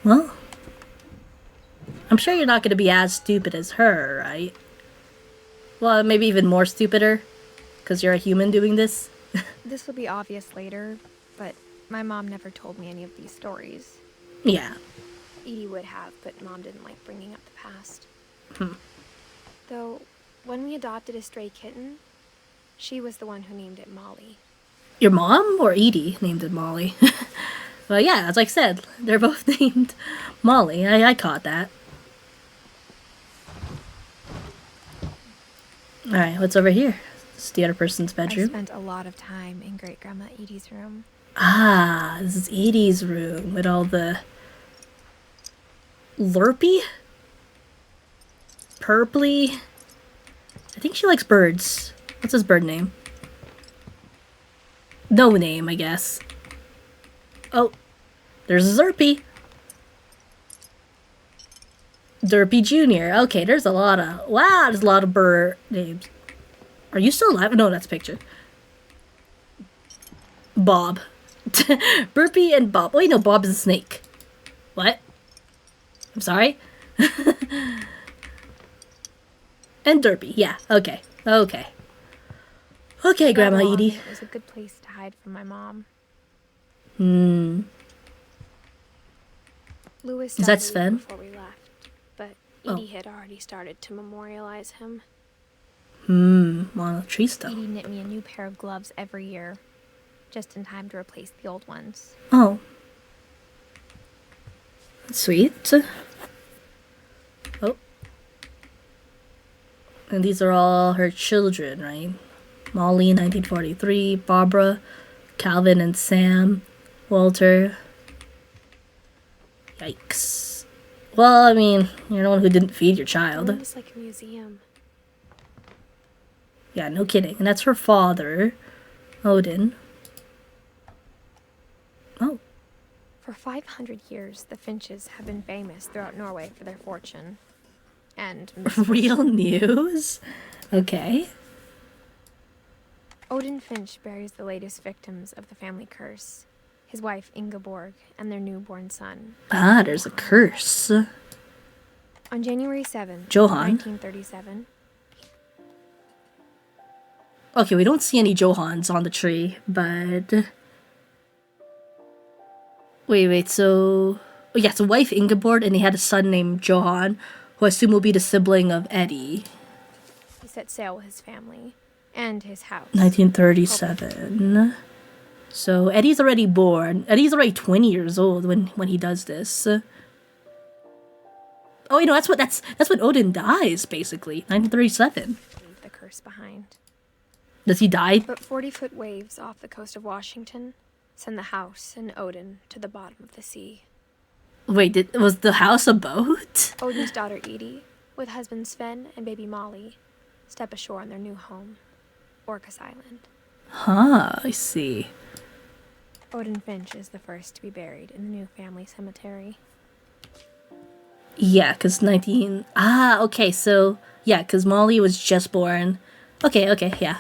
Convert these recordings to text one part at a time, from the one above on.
Well, I'm sure you're not going to be as stupid as her, right? Well, maybe even more stupider, because you're a human doing this. This will be obvious later, but my mom never told me any of these stories. Yeah. Edie would have, but Mom didn't like bringing up the past. Though, when we adopted a stray kitten, she was the one who named it Molly. Your mom or Edie named it Molly? Well, yeah, as I said, they're both named Molly. I caught that. Alright, what's over here? It's the other person's I bedroom. spent a lot of time in Great Grandma Edie's room. Ah, this is Edie's room with all the Lurpy? Purply? I think she likes birds. What's his bird name? No name, I guess. Oh, there's Zerpy. Derpy Jr. Okay, there's a lot of... Wow, there's a lot of bird names. Are you still alive? No, that's a picture. Bob. Burpee and Bob. Wait, no, Bob is a snake. What? I'm sorry? And Derpy. Yeah, okay. Okay. Okay, Grandma Edie. It was a good place to hide from my mom. Louis Is that died Sven? before we left, but Edie had already started to memorialize him. Well, tree stump. Edie knit me a new pair of gloves every year, just in time to replace the old ones. Oh. Sweet. Oh. And these are all her children, right? Molly, 1943, Barbara, Calvin and Sam, Walter. Yikes. Well, I mean, you're the one who didn't feed your It child. was like a museum. Yeah, no kidding. And that's her father, Odin. Oh. For 500 years, the Finches have been famous throughout Norway for their fortune. And Real news? Okay. Odin Finch buries the latest victims of the family curse. His wife Ingeborg and their newborn son. Ah, there's a curse. On January 7, Johan. 1937. Okay, we don't see any Johans on the tree, but... Wait, so... Oh, yeah, so wife Ingeborg, and they had a son named Johan, who I assume will be the sibling of Eddie. He set sail with his family and his house. 1937. So Eddie's already born. Eddie's already 20 years old when he does this. Oh, you know, that's when Odin dies, basically. 1937. Leave the curse behind. Does he die? But 40-foot waves off the coast of Washington send the house and Odin to the bottom of the sea. Wait, was the house a boat? Odin's daughter Edie, with husband Sven and baby Molly, step ashore on their new home, Orcas Island. Huh, I see. Odin Finch is the first to be buried in the new family cemetery. Yeah, because 19... Ah, okay, so... Yeah, because Molly was just born. Okay, yeah.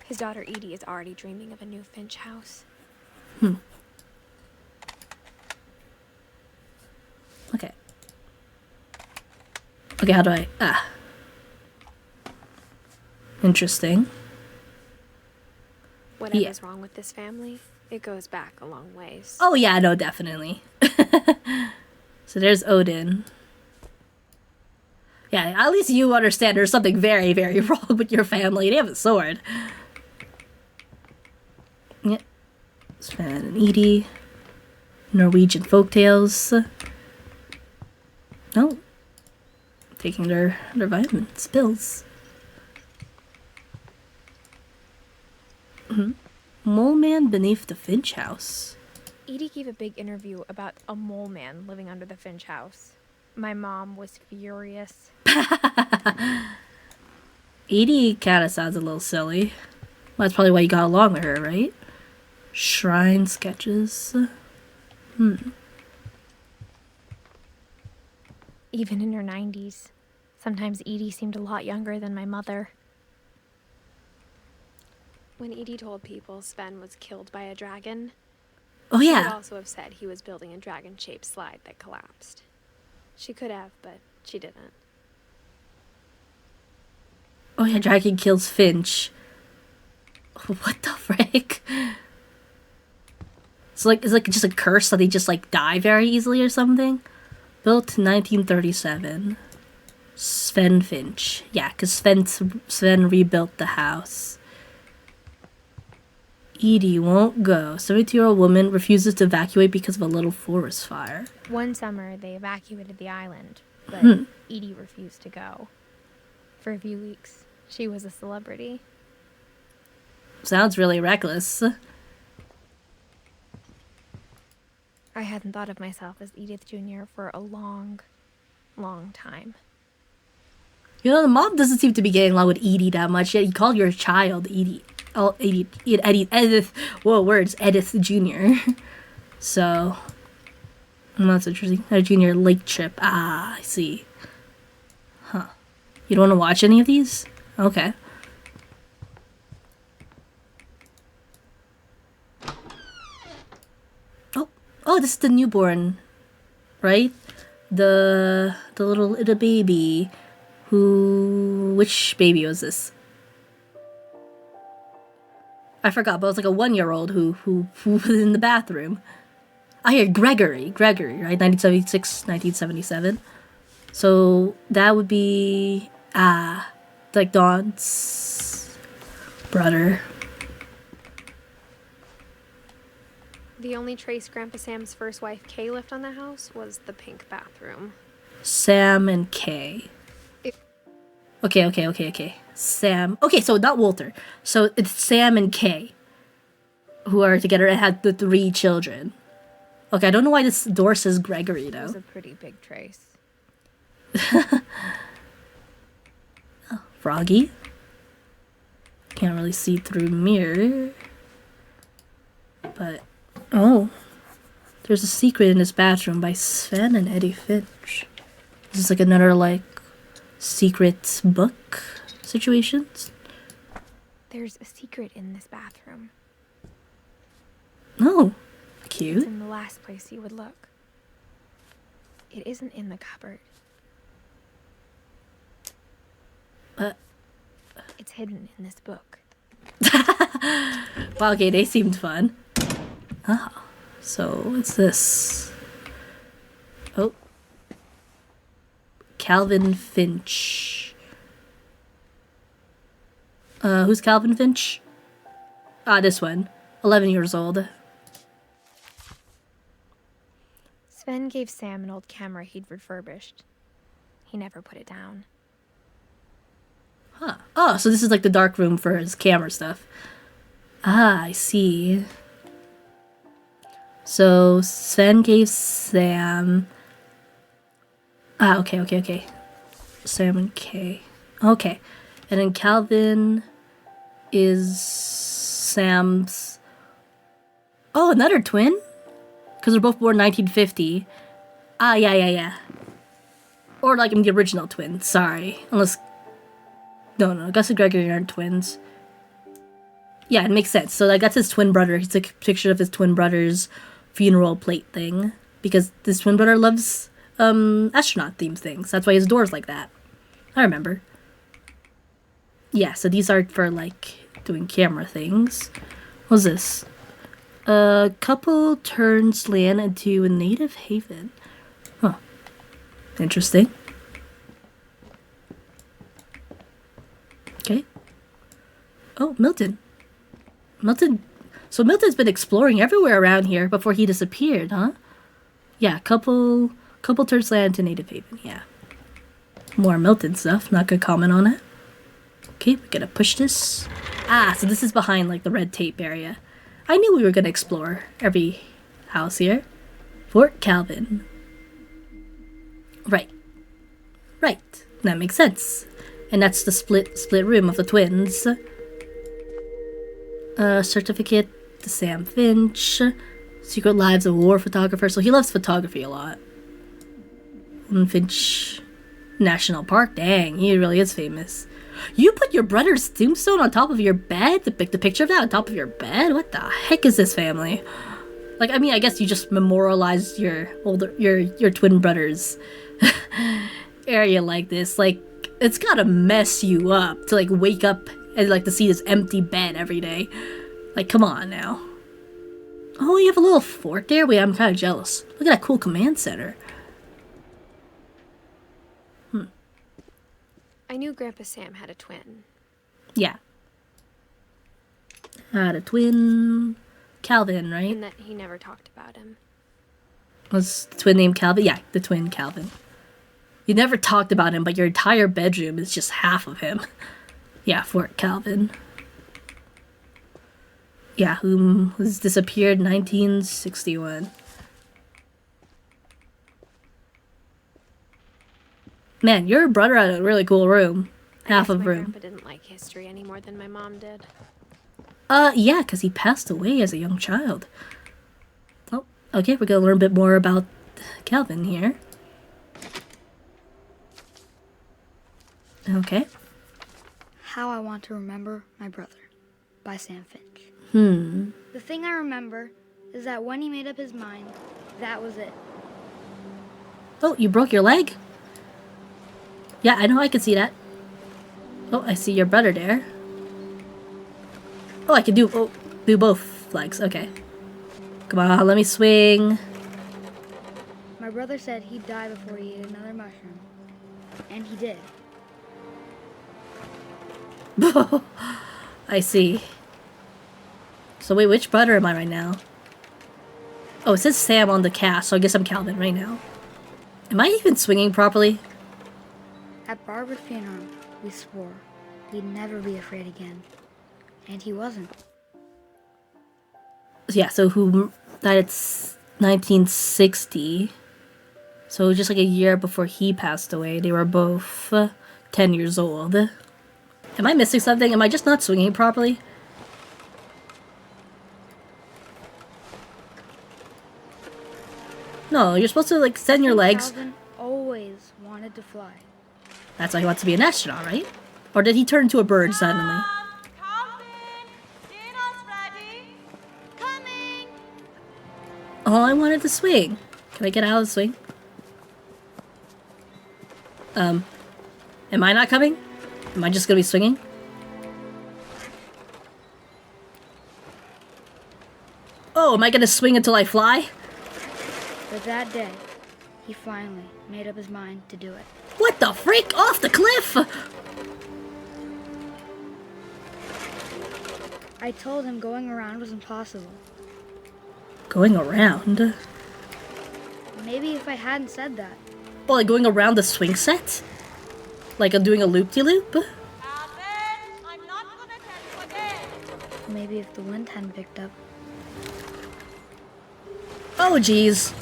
His daughter Edie is already dreaming of a new Finch house. Okay. Okay, how do I... Ah. Interesting. Whatever's wrong with this family, it goes back a long ways. Oh, yeah, no, definitely. So there's Odin. Yeah, at least you understand there's something very, very wrong with your family. They have a sword. Yeah. Sven and Edie. Norwegian folktales. Oh. Taking their vitamins, pills. Mole man beneath the Finch house. Edie gave a big interview about a mole man living under the Finch house. My mom was furious. Edie kind of sounds a little silly. Well, that's probably why you got along with her, right? Shrine sketches. Even in her 90s, sometimes Edie seemed a lot younger than my mother. When Edie told people Sven was killed by a dragon, Oh, She yeah. could also have said he was building a dragon-shaped slide that collapsed. She could have, but she didn't. Oh, yeah, dragon kills Finch. What the frick? It's like just a curse that they just like die very easily or something. Built in 1937. Sven Finch. Yeah, because Sven rebuilt the house. Edie won't go. 72-year-old woman refuses to evacuate because of a little forest fire. One summer, they evacuated the island, but Edie refused to go. For a few weeks, she was a celebrity. Sounds really reckless. I hadn't thought of myself as Edith Jr. for a long, long time. You know, the mom doesn't seem to be getting along with Edie that much, yet he called your child Edie. Oh, Edith. Whoa, words. Edith Jr. So, that's interesting. A junior lake trip. Ah, I see. Huh. You don't want to watch any of these? Okay. Oh, this is the newborn, right? The little baby. Which baby was this? I forgot, but it was like a 1-year-old who was in the bathroom. I hear Gregory, right? 1976, 1977. So that would be like Dawn's brother. The only trace Grandpa Sam's first wife, Kay, left on the house was the pink bathroom. Sam and Kay. Okay. Sam. Okay, so not Walter. So it's Sam and Kay who are together and had the 3 children. Okay, I don't know why this door says Gregory, though. It was a pretty big trace. Oh, Froggy. Can't really see through mirror. But, oh. There's a secret in this bathroom by Sven and Eddie Finch. This is like another, like, secret book situations. There's a secret in this bathroom. Oh, It's cute. in the last place you would look. It isn't in the cupboard. It's hidden in this book. Wow, okay, they seemed fun. Oh, so what's this? Oh. Calvin Finch. Who's Calvin Finch? Ah, this one. 11 years old. Sven gave Sam an old camera he'd refurbished. He never put it down. Huh. Oh, so this is like the dark room for his camera stuff. Ah, I see. So Sven gave Sam... Ah, okay. Sam and Kay. Okay. And then Calvin is Sam's... Oh, another twin? Because they're both born 1950. Ah, yeah. Or like the original twin, sorry. Unless... No, Gus and Gregory aren't twins. Yeah, it makes sense. So like that's his twin brother. He took a picture of his twin brother's funeral plate thing. Because this twin brother loves astronaut themed things. That's why his door's like that. I remember. Yeah, so these are for like doing camera things. What's this? A couple turns land into a native haven. Huh. Interesting. Okay. Oh, Milton. So Milton's been exploring everywhere around here before he disappeared, huh? Yeah, couple turns land into native haven, yeah. More Milton stuff, not gonna comment on it. Okay, we're gonna push this. Ah, so this is behind like the red tape area. I knew we were gonna explore every house here. Fort Calvin. Right. That makes sense. And that's the split room of the twins. Certificate to Sam Finch. Secret Lives of War Photographer. So he loves photography a lot. Finch National Park. Dang, he really is famous. You put your brother's tombstone on top of your bed? The picture of that on top of your bed? What the heck is this family? Like, I mean, I guess you just memorialized your twin brother's area like this. Like, it's gotta mess you up to, like, wake up and, like, to see this empty bed every day. Like, come on now. Oh, you have a little fort there? Wait, I'm kind of jealous. Look at that cool command center. I knew Grandpa Sam had a twin. Yeah. Had a twin... Calvin, right? And that he never talked about him. Was the twin named Calvin? Yeah, the twin Calvin. You never talked about him, but your entire bedroom is just half of him. Yeah, Fort Calvin. Yeah, whom was disappeared 1961. Man, your brother had a really cool room. Half of my room. grandpa didn't like history any more than my mom did. Yeah, because he passed away as a young child. Oh, okay, we're gonna learn a bit more about Calvin here. Okay. How I Want to Remember My Brother by Sam Finch. The thing I remember is that when he made up his mind, that was it. Oh, you broke your leg? Yeah, I know, I can see that. Oh, I see your brother there. Oh, I can do both legs. Okay. Come on, let me swing. My brother said he'd die before he ate another mushroom. And he did. I see. So wait, which brother am I right now? Oh, it says Sam on the cast, so I guess I'm Calvin right now. Am I even swinging properly? At Barbara's funeral, we swore we'd never be afraid again. And he wasn't. Yeah, so who died at 1960. So just like a year before he passed away, they were both 10 years old. Am I missing something? Am I just not swinging properly? No, you're supposed to like extend your legs. Calvin always wanted to fly. That's why he wants to be an astronaut, right? Or did he turn into a bird suddenly? Oh, I wanted to swing. Can I get out of the swing? Am I not coming? Am I just gonna be swinging? Oh, am I gonna swing until I fly? But that day, he finally made up his mind to do it. What the freak? Off the cliff! I told him going around was impossible. Going around? Maybe if I hadn't said that. Oh, like going around the swing set? Like I'm doing a loop-de-loop? I'm not gonna tell you again. Maybe if the wind hadn't picked up, Oh, jeez.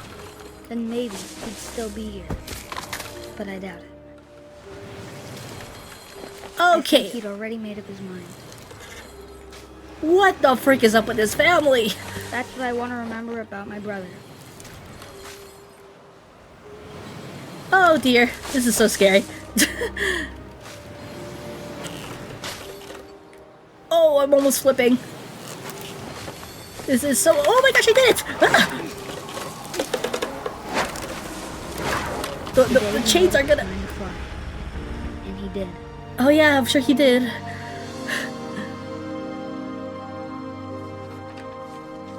then maybe he'd still be here. But I doubt it. I think Okay. he'd already made up his mind. What the freak is up with this family? That's what I want to remember about my brother. Oh dear, this is so scary. Oh, I'm almost flipping. This is so... Oh my gosh, I did it! Ah! The chains are gonna... Trying to fly. And he did. Oh yeah, I'm sure he did.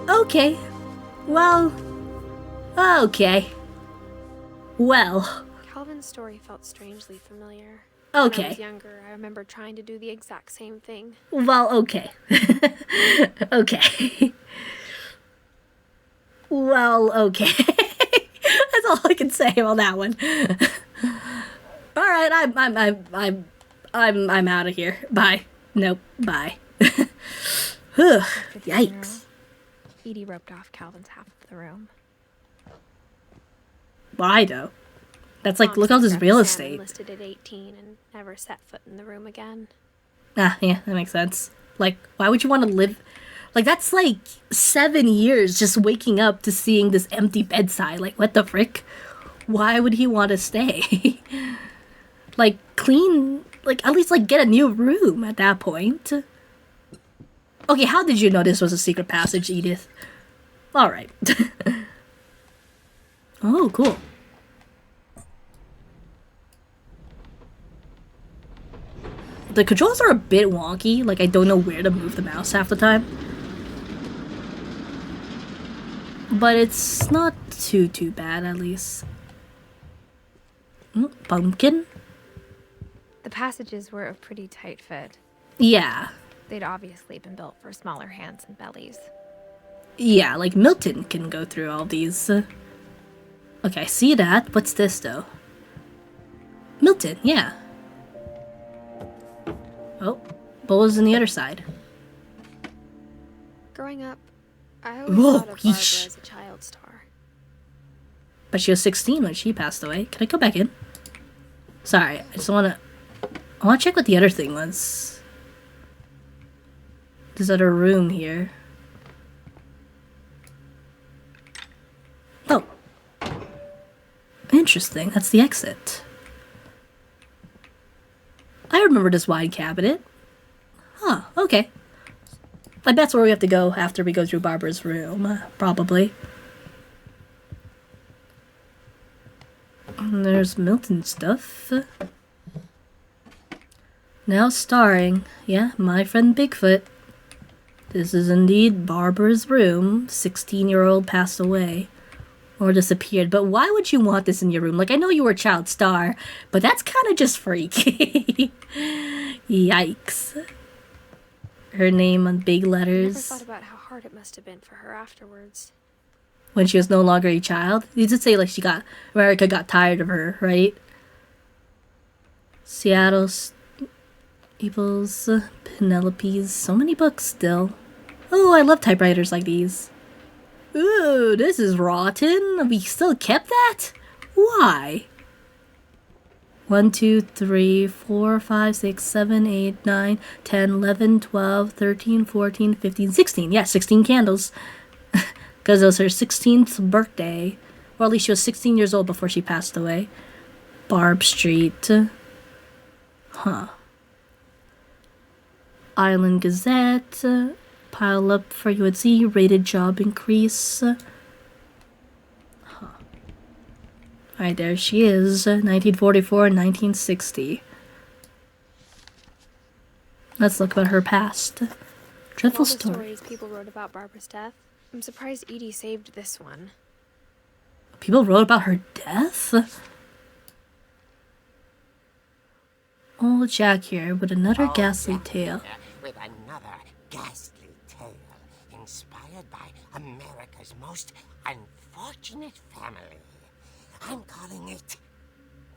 Okay. Well... Okay. Well... Calvin's story felt strangely familiar. When I Okay. was younger, I remember trying to do the exact same thing. Well, okay. Okay. Well, okay. That's all I can say about that one. All right, I'm out of here. Bye. Nope. Bye. Whew, yikes. Edie roped off Calvin's half of the room. Why though? That's like, Mom look said all this Grandpa real Sam estate. enlisted at 18 and never set foot in the room again. Ah, yeah, that makes sense. Like, why would you want to live? Like, that's like 7 years just waking up to seeing this empty bedside. Like, what the frick? Why would he want to stay? Like, clean, like, at least, like, get a new room at that point. Okay, how did you know this was a secret passage, Edith? Alright. Oh, cool. The controls are a bit wonky, like I don't know where to move the mouse half the time. But it's not too bad, at least. Pumpkin? The passages were a pretty tight fit. Yeah. They'd obviously been built for smaller hands and bellies. Yeah, like Milton can go through all these. Okay, I see that. What's this, though? Milton, yeah. Oh, what was on the other side? Growing up, I always Whoa, thought of Barbara yeesh. as a child star. But she was 16 when she passed away. Can I go back in? Sorry, I just wanna check what the other thing was. This other room here. Oh. Interesting, that's the exit. I remember this wide cabinet. Huh, okay. I bet that's where we have to go after we go through Barbara's room, probably. And there's Milton stuff. Now starring, yeah, my friend Bigfoot. This is indeed Barbara's room. 16-year-old passed away. Or disappeared. But why would you want this in your room? Like, I know you were a child star, but that's kind of just freaky. Yikes. Her name on big I never letters. thought about how hard it must have been for her afterwards. When she was no longer a child. You did say, like, America got tired of her, right? Seattle People's Penelope's. So many books still. Oh, I love typewriters like these. Ooh, this is rotten. We still kept that? Why? 1, 2, 3, 4, 5, 6, 7, 8, 9, 10, 11, 12, 13, 14, 15, 16. Yeah, 16 candles. Because it was her 16th birthday. Or at least she was 16 years old before she passed away. Barb Street. Huh. Island Gazette. Pile up for UNC. Rated job increase. Huh. Alright, there she is. 1944 and 1960. Let's look about her past. Of Dreadful all the story. stories people wrote about Barbara's death, I'm surprised Edie saved this one. People wrote about her death? Old Jack here with another ghastly tale. With another ghastly tale inspired by America's most unfortunate family. I'm calling it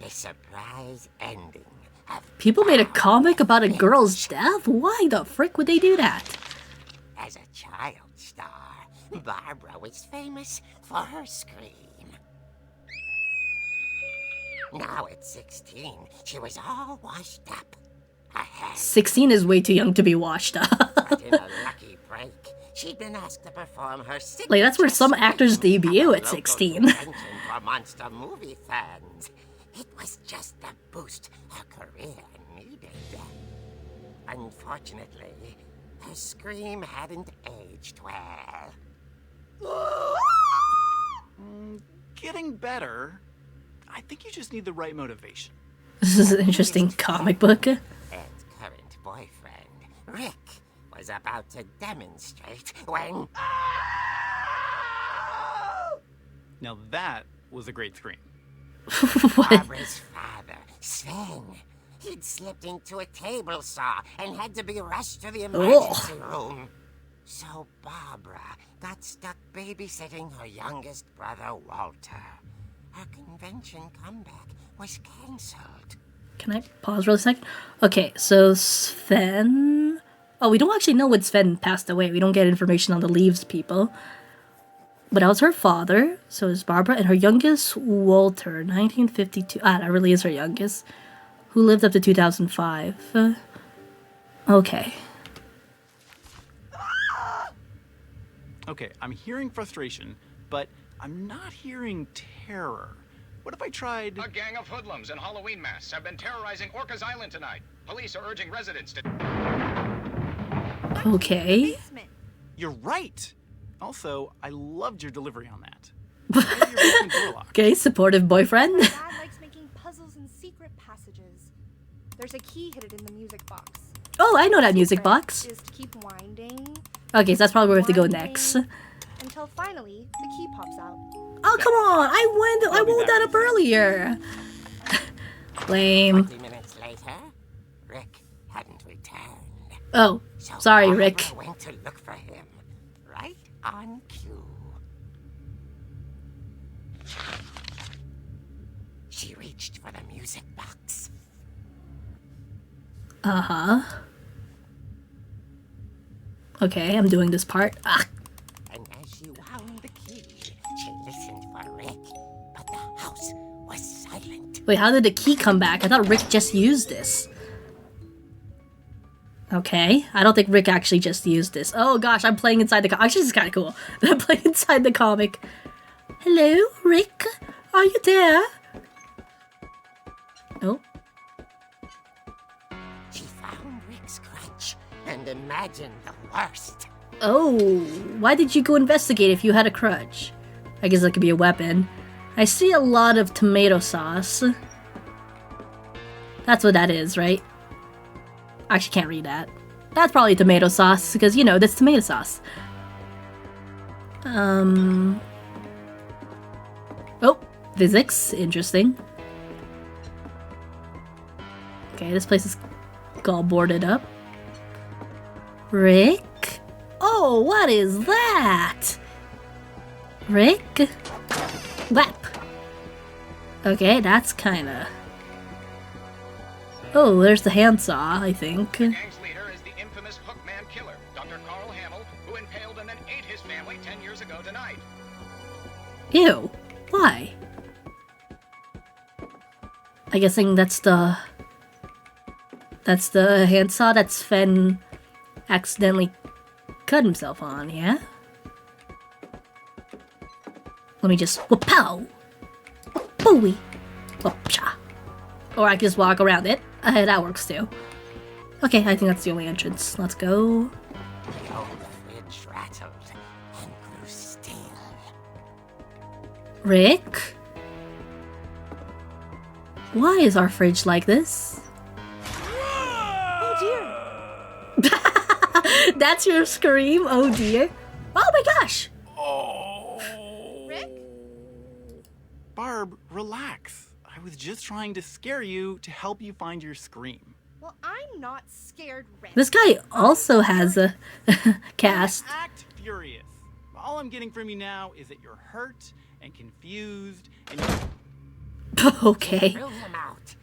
The Surprise Ending of People made a comic about a girl's death? Why the frick would they do that? As a child star, Barbara was famous for her scream. Now at 16, she was all washed up. Her hair 16 is way too young to be washed up. But in a lucky break, she'd been asked to perform her Like, that's where some actors signature debut at at a 16. local convention for monster movie fans. It was just the boost her career needed. Unfortunately, her scream hadn't aged well. Getting better. I think you just need the right motivation. This is an interesting comic book. Ed's current boyfriend, Rick, was about to demonstrate when... Now that was a great scream. What? Barbara's father, Sven, he'd slipped into a table saw and had to be rushed to the emergency room. So Barbara got stuck babysitting her youngest brother, Walter. Her convention comeback was cancelled. Can I pause for a second? Okay, so Sven... Oh, we don't actually know when Sven passed away. We don't get information on the Leaves people. But that was her father. So is Barbara. And her youngest, Walter, 1952. Ah, that really is her youngest. Who lived up to 2005. Okay. Okay, I'm hearing frustration, but I'm not hearing terror. What if I tried... A gang of hoodlums in Halloween masks have been terrorizing Orcas Island tonight. Police are urging residents to... Okay. You're right. Also, I loved your delivery on that. Maybe your basement door lock. Okay, supportive boyfriend. Dad likes making puzzles and secret passages. There's a key hidden in the music box. Oh, I know that music Secret box. is to keep winding Okay, so that's probably where we have to go next. until finally the key pops out. Oh, come on! I woke that up earlier. Lame. 20 minutes later, Rick hadn't returned. Oh, So sorry, Barbara Rick. went to look for him, right on cue. She reached for the music box. Uh-huh. Okay, I'm doing this part. Ah. And as she wound the key, she listened for Rick, but the house was silent. Wait, how did the key come back? I thought Rick just used this. Okay, I don't think Rick actually just used this. Oh gosh, I'm playing inside the comic. Actually, this is kind of cool. I'm playing inside the comic. Hello, Rick? Are you there? Oh. She found Rick's crutch and imagined the worst. Oh, why did you go investigate if you had a crutch? I guess that could be a weapon. I see a lot of tomato sauce. That's what that is, right? I actually can't read that. That's probably tomato sauce, because, you know, that's tomato sauce. Oh, physics. Interesting. Okay, this place is all boarded up. Rick? Oh, what is that? Rick? Whap. Okay, that's kinda... Oh, there's the handsaw, I think. The gang's leader is the infamous Hookman killer, Dr. Carl Hamill, who impaled and then ate his family 10 years ago tonight. Ew. Why? I'm guessing that's the handsaw that Sven accidentally cut himself on, yeah? Let me just whoop-pow! Whoop-booey! Whoop-cha! Or I can just walk around it. That works too. Okay, I think that's the only entrance. Let's go. The old fridge rattled and grew still. Rick? Why is our fridge like this? Oh dear! That's your scream? Oh dear. Oh my gosh! Rick? Barb, relax. I was just trying to scare you to help you find your scream. Well, I'm not scared, Rick. This guy also has a cast. Act furious. All I'm getting from you now is that you're hurt and confused and Okay. Threw him out,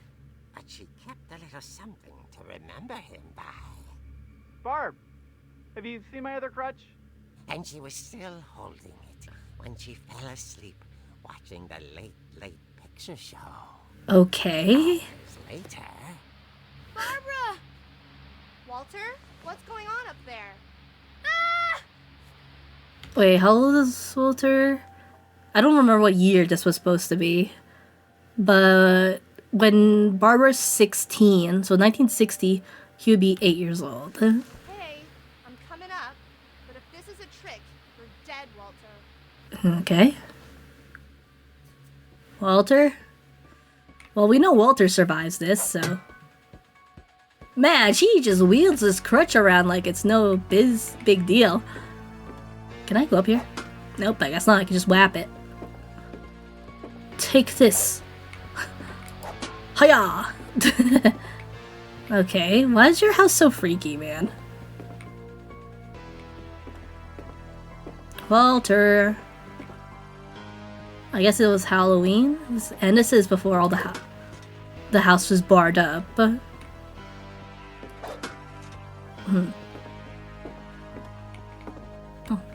but she kept a little something to remember him by. Barb, have you seen my other crutch? And she was still holding it when she fell asleep watching the late picture show. Okay. Hours later, Barbara! Walter? What's going on up there? Ah! Wait, how old is Walter? I don't remember what year this was supposed to be. But when Barbara's 16, so 1960, he would be 8 years old. Hey, I'm coming up, but if this is a trick, you're dead, Walter. Okay. Walter? Well, we know Walter survives this, so... Man, she just wields this crutch around like it's no big deal. Can I go up here? Nope, I guess not. I can just whap it. Take this. Hiya! Okay, why is your house so freaky, man? Walter. I guess it was Halloween, and this is before all the house was barred up. Oh,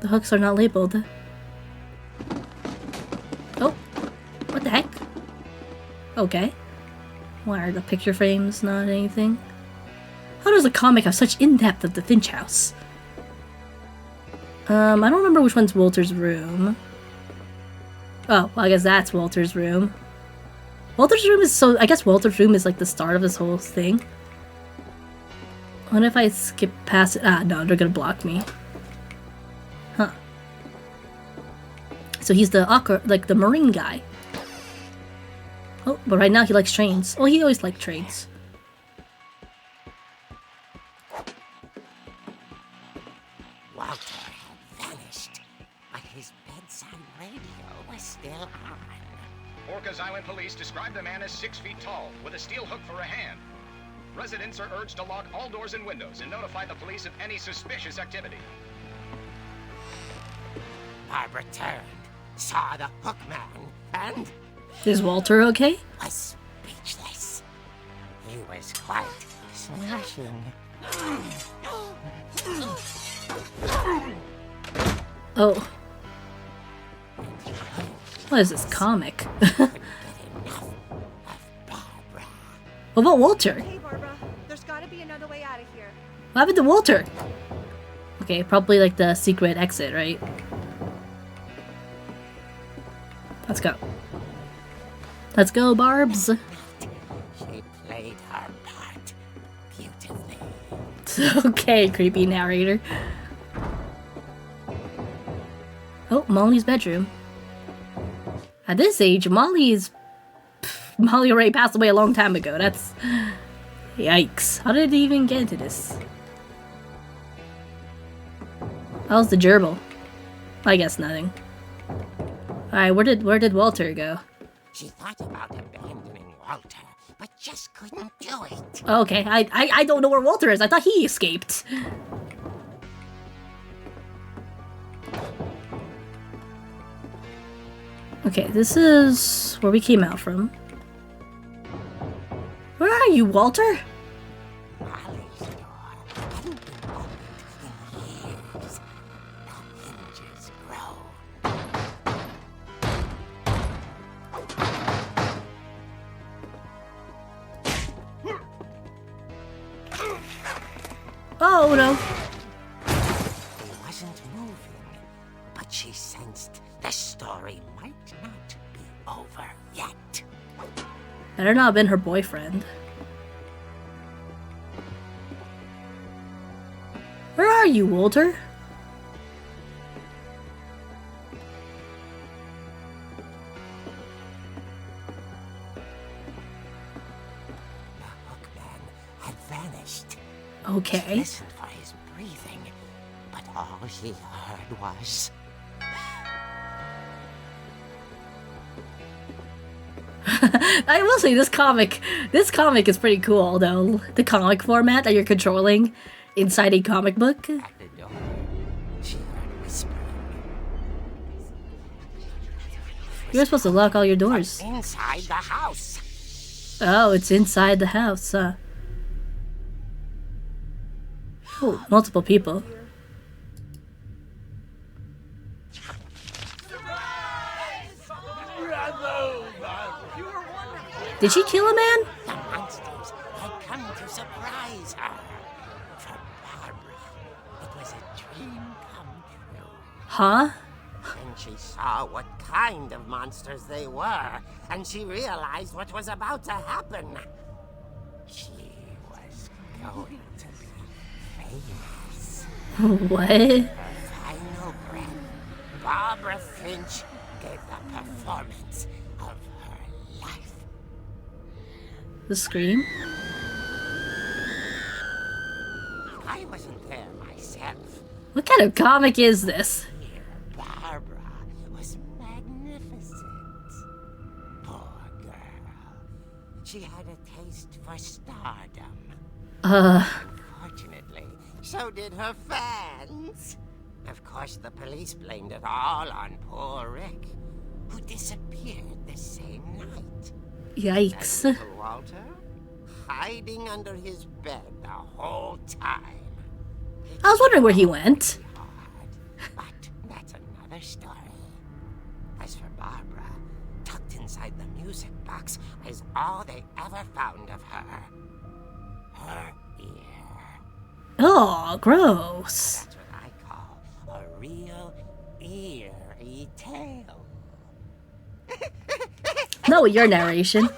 the hooks are not labeled. Oh, what the heck? Okay. Why are the picture frames not anything? How does a comic have such in-depth of the Finch house? I don't remember which one's Walter's room. Oh, well, I guess that's Walter's room. Walter's room is I guess Walter's room is like the start of this whole thing. What if I skip past it? Ah, no, they're gonna block me. Huh. So he's the like the marine guy. Oh, but right now he likes trains. Oh, he always liked trains. Walter had vanished, but his bedside radio was still on. Orcas Island police describe the man as 6 feet tall, with a steel hook for a hand. Residents are urged to lock all doors and windows and notify the police of any suspicious activity. Barbara turned, saw the hook man, and Is Walter okay? was speechless. He was quite smashing. Oh. What is this comic? Couldn't get enough of Barbara. What about Walter? Hey, Barbara. There's gotta be another way out of here. What happened to Walter? Okay, probably like the secret exit, right? Let's go. Let's go, Barbs. She played her part beautifully. Okay, creepy narrator. Oh, Molly's bedroom. At this age, Molly already passed away a long time ago. That's... Yikes. How did they even get into this? How's the gerbil? I guess nothing. Alright, where did Walter go? She thought about abandoning Walter, but just couldn't do it. Okay, I don't know where Walter is. I thought he escaped. Okay, this is where we came out from. Where are you, Walter? Molly's door hadn't been opened in years. The hinges grow. Oh no. He wasn't moving, but she sensed the story might not be over yet. Better not have been her boyfriend. Where are you, Walter? The hookman had vanished. Okay. Listened for his breathing, but all she heard was... I will say this comic is pretty cool though. The comic format that you're controlling inside a comic book. At the door, she heard whispering. You're supposed to lock all your doors. Inside the house. Oh, it's inside the house, huh? Oh, multiple people. Did she kill a man? The monsters had come to surprise her. For Barbara, it was a dream come true. Huh? Then she saw what kind of monsters they were, and she realized what was about to happen. She was going to be famous. What? Her final breath, Barbara Finch gave the performance of her life. The scream? I wasn't there myself. What kind of comic is this? Here, Barbara was magnificent. Poor girl. She had a taste for stardom. Unfortunately, so did her fans. Of course, the police blamed it all on poor Rick, who disappeared the same night. Yikes. And little Walter, hiding under his bed the whole time. I was wondering where he went. Hard, but that's another story. As for Barbara, tucked inside the music box is all they ever found of her. Her ear. Oh, gross. That's what I call a real eerie tale. Not with your narration.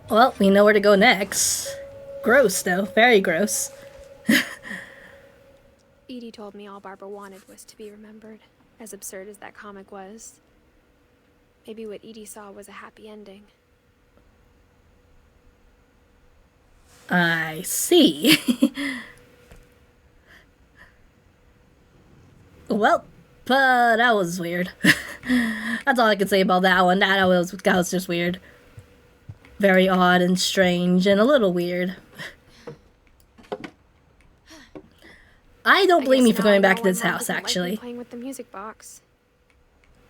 Well, we know where to go next. Gross, though. Very gross. Edie told me all Barbara wanted was to be remembered, as absurd as that comic was. Maybe what Edie saw was a happy ending. I see. Well, that was weird. That's all I can say about that one. That was just weird. Very odd and strange and a little weird. I don't blame you for going back to this house, actually. Playing with the music box.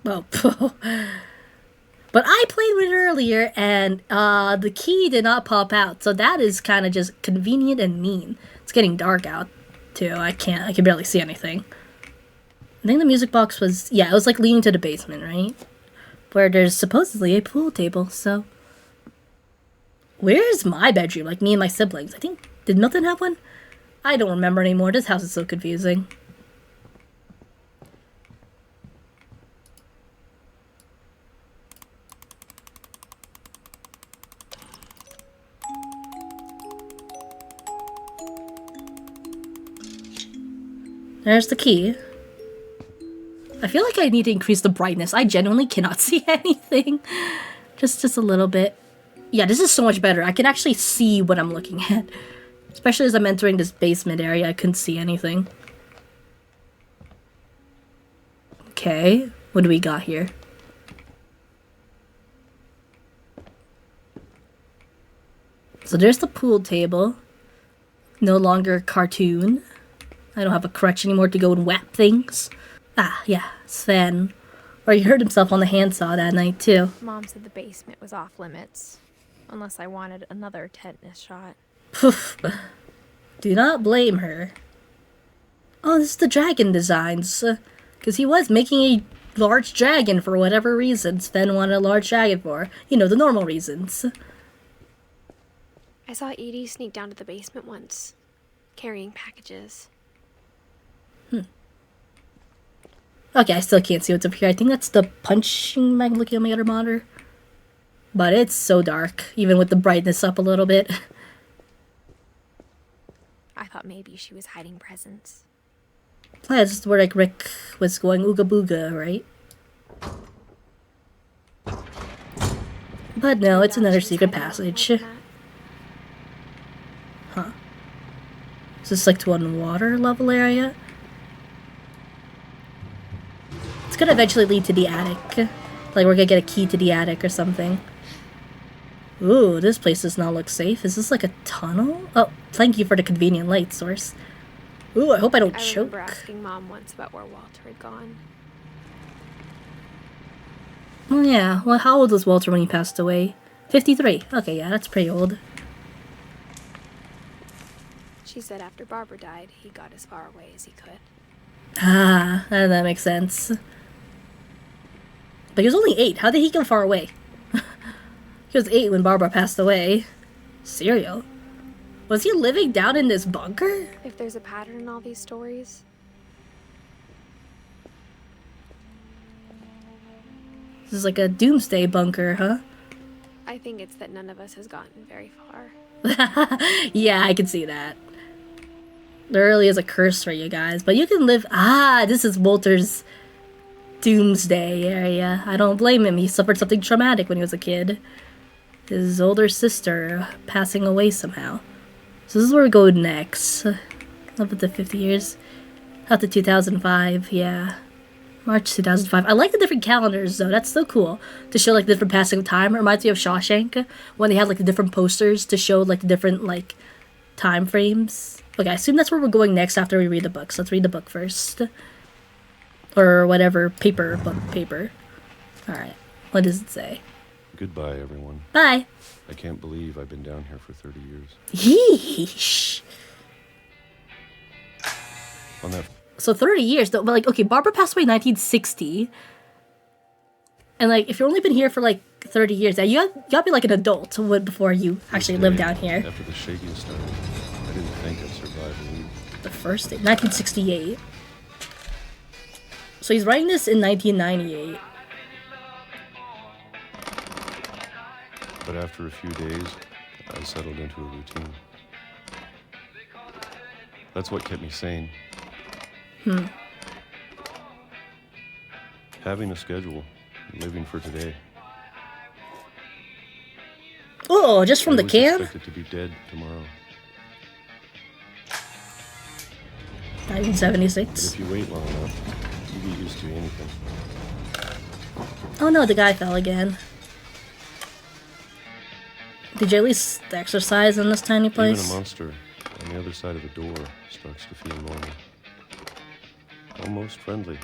Well, but I played with it earlier, and the key did not pop out, so that is kind of just convenient and mean. It's getting dark out, too. I can barely see anything. I think the music box was, yeah, it was like leading to the basement, right? Where there's supposedly a pool table, so. Where's my bedroom? Like me and my siblings. I think, did Milton have one? I don't remember anymore. This house is so confusing. There's the key. I feel like I need to increase the brightness. I genuinely cannot see anything. Just a little bit. Yeah, this is so much better. I can actually see what I'm looking at. Especially as I'm entering this basement area, I couldn't see anything. Okay, what do we got here? So there's the pool table. No longer cartoon. I don't have a crutch anymore to go and whap things. Ah, yeah, Sven. Or he hurt himself on the handsaw that night, too. Mom said the basement was off limits. Unless I wanted another tetanus shot. Do not blame her. Oh, this is the dragon designs. Because he was making a large dragon for whatever reason Sven wanted a large dragon for. You know, the normal reasons. I saw Edie sneak down to the basement once, carrying packages. Okay, I still can't see what's up here. I think that's the punching bag looking at my other monitor. But it's so dark, even with the brightness up a little bit. I thought maybe she was hiding presents. Yeah, this is where like Rick was going ooga booga, right? But no, it's another secret passage. Huh. Is this like to one water level area? It's gonna eventually lead to the attic. Like we're gonna get a key to the attic or something. Ooh, this place does not look safe. Is this like a tunnel? Oh, thank you for the convenient light source. Ooh, I hope I don't choke. I remember asking Mom once about where Walter had gone. Well, yeah. Well, how old was Walter when he passed away? 53. Okay, yeah, that's pretty old. She said after Barbara died, he got as far away as he could. Ah, that makes sense. But he was only 8. How did he go far away? He was 8 when Barbara passed away. Serial? Was he living down in this bunker? If there's a pattern in all these stories... This is like a doomsday bunker, huh? I think it's that none of us has gotten very far. Yeah, I can see that. There really is a curse for you guys, but you can live... Ah, this is Walter's doomsday area. I don't blame him. He suffered something traumatic when he was a kid. His older sister passing away somehow. So this is where we go next. Up at the 50 years. Up to 2005, yeah. March 2005. I like the different calendars, though. That's so cool. To show, like, different passing of time. It reminds me of Shawshank. When they had, like, the different posters to show, like, the different, like, time frames. Okay, I assume that's where we're going next after we read the book. So let's read the book first. Or whatever. Paper. Alright. What does it say? Goodbye, everyone. Bye. I can't believe I've been down here for 30 years. Yeesh. On that... So 30 years, though. But, like, okay, Barbara passed away in 1960. And, like, if you've only been here for, like, 30 years, you gotta be, like, an adult before you actually live down here. After the shaking started, I didn't think I'd survive a week. The first day, 1968. So he's writing this in 1998. But after a few days, I settled into a routine. That's what kept me sane. Having a schedule, living for today. Oh, just from I the was can? expected to be dead tomorrow. 1976. But if you wait long enough, you get used to anything. Oh no, the guy fell again. Did you at least exercise in this tiny place? Even a monster on the other side of the door starts to feel normal. Almost friendly.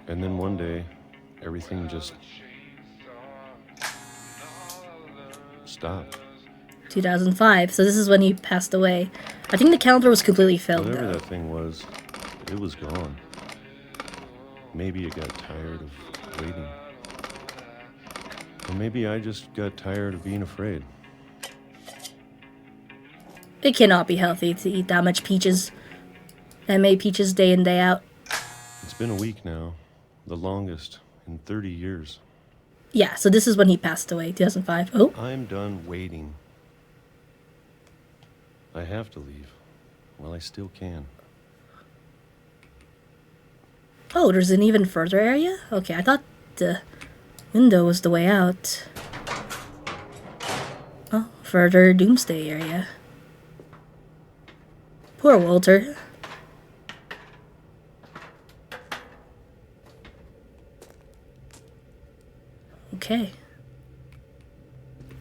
And then one day, everything just stopped. 2005. So this is when he passed away. I think the calendar was completely filled Whatever though. that thing was, it was gone. Maybe it got tired of waiting. Or maybe I just got tired of being afraid. It cannot be healthy to eat that much peaches. That many peaches day in, day out. It's been a week now, the longest in 30 years. Yeah, so this is when he passed away, 2005. Oh, I'm done waiting. I have to leave. Well, I still can. oh, there's an even further area? Okay, I thought the window was the way out. Oh, further doomsday area. Poor Walter. Okay.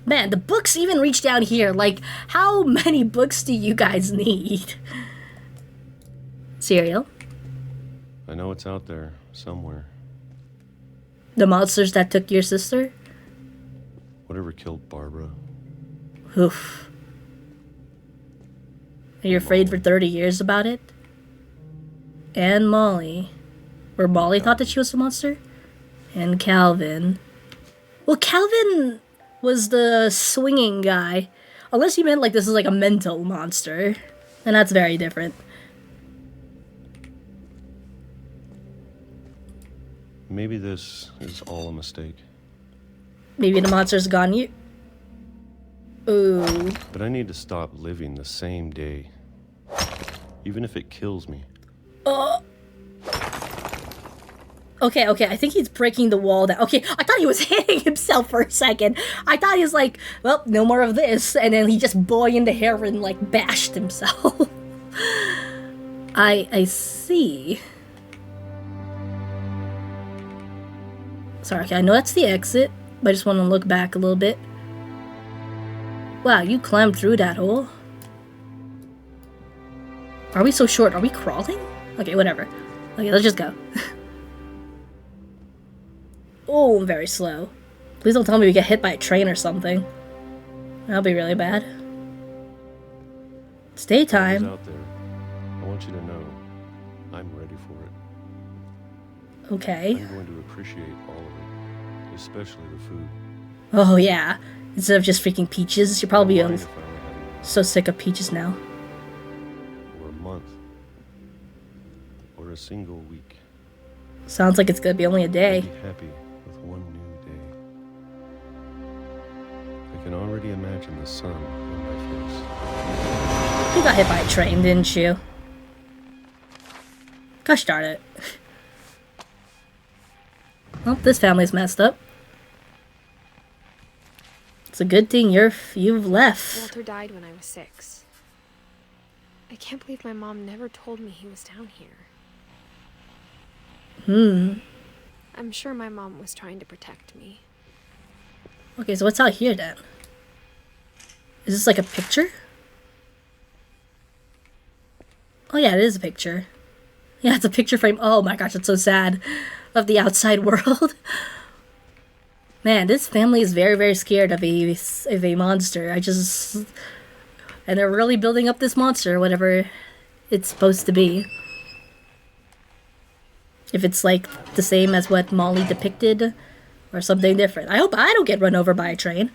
Man, the books even reach down here. Like, how many books do you guys need? Cereal. I know it's out there, somewhere. The monsters that took your sister? Whatever killed Barbara. Oof. Are you afraid for 30 years about it? And Molly. Where Molly thought that she was a monster? And Calvin. Well, Calvin was the swinging guy. Unless you meant like this is like a mental monster. And that's very different. Maybe this is all a mistake. Maybe the monster's gone you. Ooh. But I need to stop living the same day. Even if it kills me. Okay, I think he's breaking the wall down. Okay, I thought he was hitting himself for a second. I thought he was like, well, no more of this. And then he just boy in the hair and like bashed himself. I see. Sorry, okay, I know that's the exit, but I just want to look back a little bit. Wow, you climbed through that hole. Are we so short? Are we crawling? Okay, whatever. Okay, let's just go. Oh, I'm very slow. Please don't tell me we get hit by a train or something. That'll be really bad. It's Whatever's daytime. out there, I want you to know I'm ready for it. Okay. I'm going to appreciate all of it, especially the food. Oh, yeah. Instead of just freaking peaches, you're probably I don't mind if I only have so sick of peaches now. or a month, or a single week. Sounds like it's gonna be only a I'll day. be happy with one new day. I can already imagine the sun on my face. You got hit by a train, didn't you? Gosh darn it. Well, this family's messed up. It's a good thing you've left. Walter died when I was 6. I can't believe my mom never told me he was down here. I'm sure my mom was trying to protect me. Okay, so what's out here then? Is this like a picture? Oh yeah, it is a picture. Yeah, it's a picture frame. Oh my gosh, it's so sad. Of the outside world. Man, this family is very, very scared of a monster. And they're really building up this monster, whatever it's supposed to be. If it's like the same as what Molly depicted, or something different. I hope I don't get run over by a train.